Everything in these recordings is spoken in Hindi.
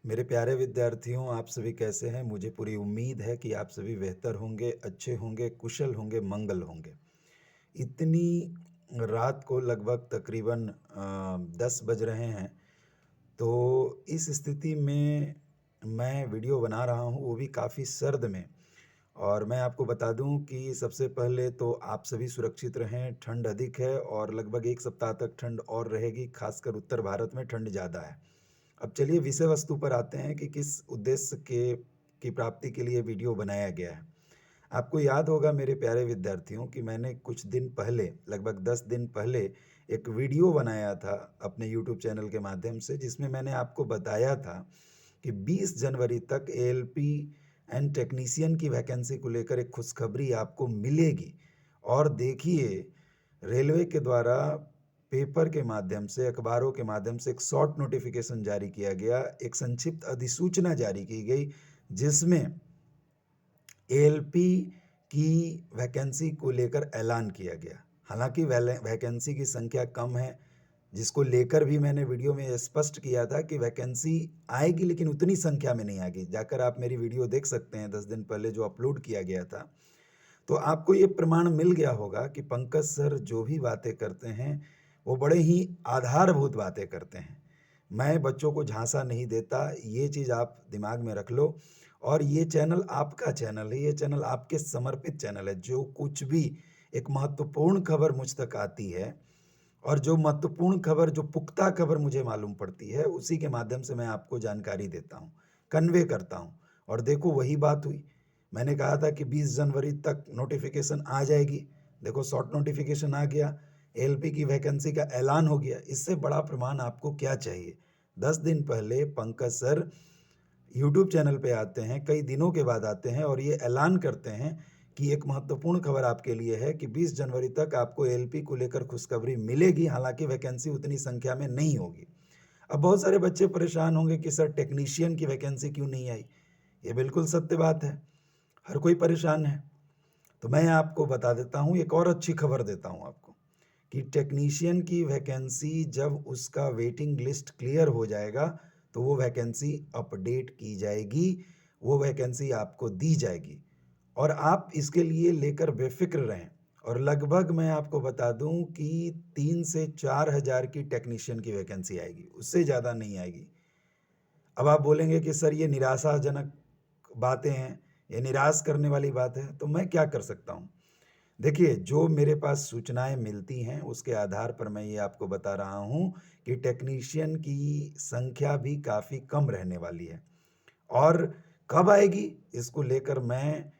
मेरे प्यारे विद्यार्थियों, आप सभी कैसे हैं? मुझे पूरी उम्मीद है कि आप सभी बेहतर होंगे, अच्छे होंगे, कुशल होंगे, मंगल होंगे। इतनी रात को लगभग तकरीबन 10 बज रहे हैं, तो इस स्थिति में मैं वीडियो बना रहा हूँ, वो भी काफ़ी सर्द में। और मैं आपको बता दूँ कि सबसे पहले तो आप सभी सुरक्षित रहें, ठंड अधिक है और लगभग 1 सप्ताह तक ठंड और रहेगी, खासकर उत्तर भारत में ठंड ज़्यादा है। अब चलिए विषय वस्तु पर आते हैं कि किस उद्देश्य के की प्राप्ति के लिए वीडियो बनाया गया है। आपको याद होगा मेरे प्यारे विद्यार्थियों कि मैंने कुछ दिन पहले लगभग 10 दिन पहले एक वीडियो बनाया था अपने यूट्यूब चैनल के माध्यम से, जिसमें मैंने आपको बताया था कि 20 जनवरी तक एएलपी एंड टेक्नीशियन की वैकेंसी को लेकर एक खुशखबरी आपको मिलेगी। और देखिए, रेलवे के द्वारा पेपर के माध्यम से, अखबारों के माध्यम से एक शॉर्ट नोटिफिकेशन जारी किया गया, एक संक्षिप्त अधिसूचना जारी की गई, जिसमें एएलपी की वैकेंसी को लेकर ऐलान किया गया। हालांकि वैकेंसी की संख्या कम है, जिसको लेकर भी मैंने वीडियो में स्पष्ट किया था कि वैकेंसी आएगी लेकिन उतनी संख्या में नहीं आएगी। जाकर आप मेरी वीडियो देख सकते हैं 10 दिन पहले जो अपलोड किया गया था। तो आपको ये प्रमाण मिल गया होगा कि पंकज सर जो भी बातें करते हैं, वो बड़े ही आधारभूत बातें करते हैं। मैं बच्चों को झांसा नहीं देता, ये चीज़ आप दिमाग में रख लो। और ये चैनल आपका चैनल है, ये चैनल आपके समर्पित चैनल है। जो कुछ भी एक महत्वपूर्ण खबर मुझ तक आती है और जो महत्वपूर्ण खबर, जो पुख्ता खबर मुझे मालूम पड़ती है, उसी के माध्यम से मैं आपको जानकारी देता हूँ, कन्वे करता हूँ। और देखो वही बात हुई। मैंने कहा था कि 20 जनवरी तक नोटिफिकेशन आ जाएगी। देखो शॉर्ट नोटिफिकेशन आ गया, एएलपी की वैकेंसी का ऐलान हो गया। इससे बड़ा प्रमाण आपको क्या चाहिए? 10 दिन पहले पंकज सर यूट्यूब चैनल पे आते हैं, कई दिनों के बाद आते हैं और ये ऐलान करते हैं कि एक महत्वपूर्ण खबर आपके लिए है कि 20 जनवरी तक आपको एएलपी को लेकर खुशखबरी मिलेगी, हालांकि वैकेंसी उतनी संख्या में नहीं होगी। अब बहुत सारे बच्चे परेशान होंगे कि सर टेक्नीशियन की वैकेंसी क्यों नहीं आई? ये बिल्कुल सत्य बात है, हर कोई परेशान है। तो मैं आपको बता देता हूँ, एक और अच्छी खबर देता हूँ आपको कि टेक्नीशियन की वैकेंसी जब उसका वेटिंग लिस्ट क्लियर हो जाएगा, तो वो वैकेंसी अपडेट की जाएगी, वो वैकेंसी आपको दी जाएगी और आप इसके लिए लेकर बेफिक्र रहें। और लगभग मैं आपको बता दूं कि 3 से 4 हज़ार की टेक्नीशियन की वैकेंसी आएगी, उससे ज़्यादा नहीं आएगी। अब आप बोलेंगे कि सर ये निराशाजनक बातें हैं, ये निराश करने वाली बात है, तो मैं क्या कर सकता हूँ? देखिए, जो मेरे पास सूचनाएँ मिलती हैं, उसके आधार पर मैं ये आपको बता रहा हूँ कि टेक्नीशियन की संख्या भी काफ़ी कम रहने वाली है। और कब आएगी, इसको लेकर मैं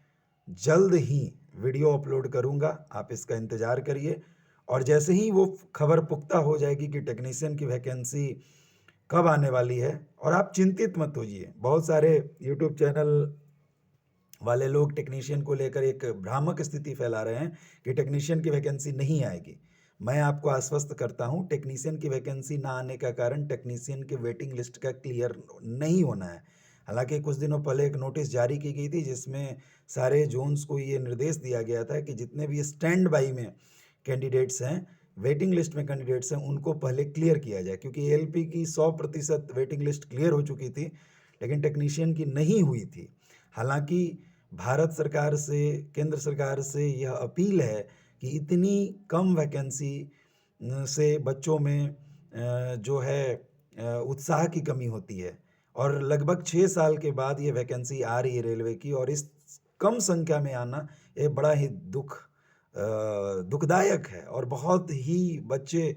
जल्द ही वीडियो अपलोड करूँगा, आप इसका इंतज़ार करिए। और जैसे ही वो खबर पुख्ता हो जाएगी कि टेक्नीशियन की वैकेंसी कब आने वाली है, और आप चिंतित मत होइए। बहुत सारे यूट्यूब चैनल वाले लोग टेक्नीशियन को लेकर एक भ्रामक स्थिति फैला रहे हैं कि टेक्नीशियन की वैकेंसी नहीं आएगी। मैं आपको आश्वस्त करता हूं, टेक्नीशियन की वैकेंसी ना आने का कारण टेक्नीशियन के वेटिंग लिस्ट का क्लियर नहीं होना है। हालांकि कुछ दिनों पहले एक नोटिस जारी की गई थी, जिसमें सारे जोन्स को ये निर्देश दिया गया था कि जितने भी स्टैंड बाई में कैंडिडेट्स हैं, वेटिंग लिस्ट में कैंडिडेट्स हैं, उनको पहले क्लियर किया जाए, क्योंकि एएलपी की 100% वेटिंग लिस्ट क्लियर हो चुकी थी, लेकिन टेक्नीशियन की नहीं हुई थी। हालांकि भारत सरकार से, केंद्र सरकार से यह अपील है कि इतनी कम वैकेंसी से बच्चों में जो है उत्साह की कमी होती है। और लगभग 6 साल के बाद ये वैकेंसी आ रही है रेलवे की, और इस कम संख्या में आना ये बड़ा ही दुखदायक है। और बहुत ही बच्चे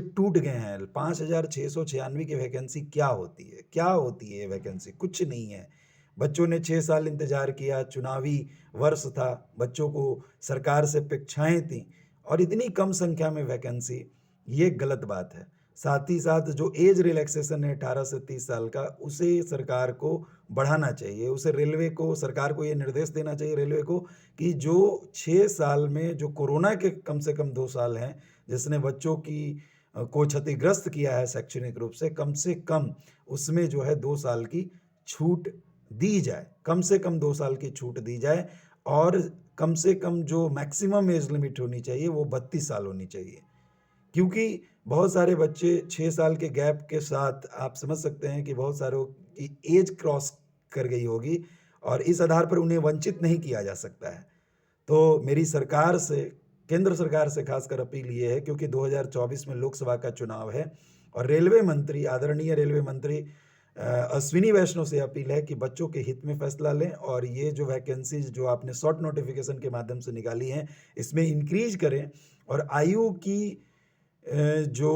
टूट गए हैं। 5,696 की वैकेंसी क्या होती है? क्या होती है ये वैकेंसी? कुछ नहीं है। बच्चों ने 6 साल इंतज़ार किया, चुनावी वर्ष था, बच्चों को सरकार से अपेक्षाएँ थीं, और इतनी कम संख्या में वैकेंसी, ये गलत बात है। साथ ही साथ जो एज रिलैक्सेशन है 18 से 30 साल का, उसे सरकार को बढ़ाना चाहिए। उसे रेलवे को, सरकार को ये निर्देश देना चाहिए रेलवे को कि जो 6 साल में जो कोरोना के कम से कम 2 साल हैं, जिसने बच्चों को क्षतिग्रस्त किया है शैक्षणिक रूप से कम उसमें जो है 2 साल की छूट दी जाए। कम से कम 2 साल की छूट दी जाए, और कम से कम जो मैक्सिमम एज लिमिट होनी चाहिए वो 32 साल होनी चाहिए। क्योंकि बहुत सारे बच्चे 6 साल के गैप के साथ आप समझ सकते हैं कि बहुत सारों की एज क्रॉस कर गई होगी और इस आधार पर उन्हें वंचित नहीं किया जा सकता है। तो मेरी सरकार से, केंद्र सरकार से खासकर अपील ये है, क्योंकि 2024 में लोकसभा का चुनाव है और रेलवे मंत्री, आदरणीय रेलवे मंत्री अश्विनी वैष्णव से अपील है कि बच्चों के हित में फैसला लें और ये जो वैकेंसीज जो आपने शॉर्ट नोटिफिकेशन के माध्यम से निकाली हैं, इसमें इंक्रीज करें और आयु की जो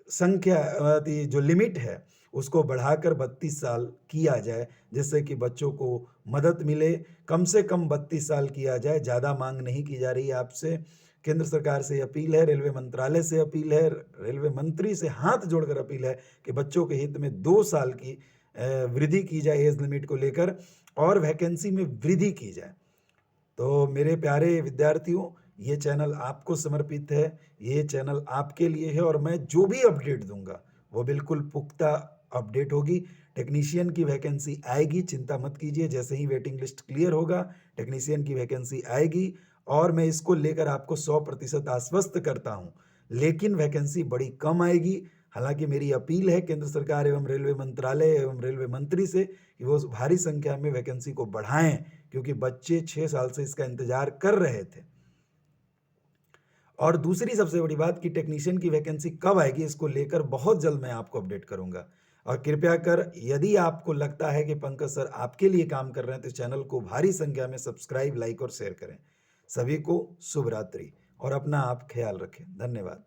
संख्या जो लिमिट है उसको बढ़ाकर 32 साल किया जाए, जिससे कि बच्चों को मदद मिले। कम से कम 32 साल किया जाए, ज़्यादा मांग नहीं की जा रही है आपसे। केंद्र सरकार से अपील है, रेलवे मंत्रालय से अपील है, रेलवे मंत्री से हाथ जोड़कर अपील है कि बच्चों के हित में 2 साल की वृद्धि की जाए एज लिमिट को लेकर और वैकेंसी में वृद्धि की जाए। तो मेरे प्यारे विद्यार्थियों, ये चैनल आपको समर्पित है, ये चैनल आपके लिए है और मैं जो भी अपडेट दूंगा वो बिल्कुल पुख्ता अपडेट होगी। टेक्नीशियन की वैकेंसी आएगी, चिंता मत कीजिए। जैसे ही वेटिंग लिस्ट क्लियर होगा, टेक्नीशियन की वैकेंसी आएगी और मैं इसको लेकर आपको 100% आश्वस्त करता हूँ। लेकिन वैकेंसी बड़ी कम आएगी। हालांकि मेरी अपील है केंद्र सरकार एवं रेलवे मंत्रालय एवं रेलवे मंत्री से कि वो भारी संख्या में वैकेंसी को बढ़ाएं, क्योंकि बच्चे 6 साल से इसका इंतजार कर रहे थे। और दूसरी सबसे बड़ी बात कि टेक्नीशियन की वैकेंसी कब आएगी, इसको लेकर बहुत जल्द मैं आपको अपडेट करूंगा। और कृपया कर, यदि आपको लगता है कि पंकज सर आपके लिए काम कर रहे हैं, तो चैनल को भारी संख्या में सब्सक्राइब, लाइक और शेयर करें। सभी को शुभ रात्रि और अपना आप ख्याल रखें। धन्यवाद।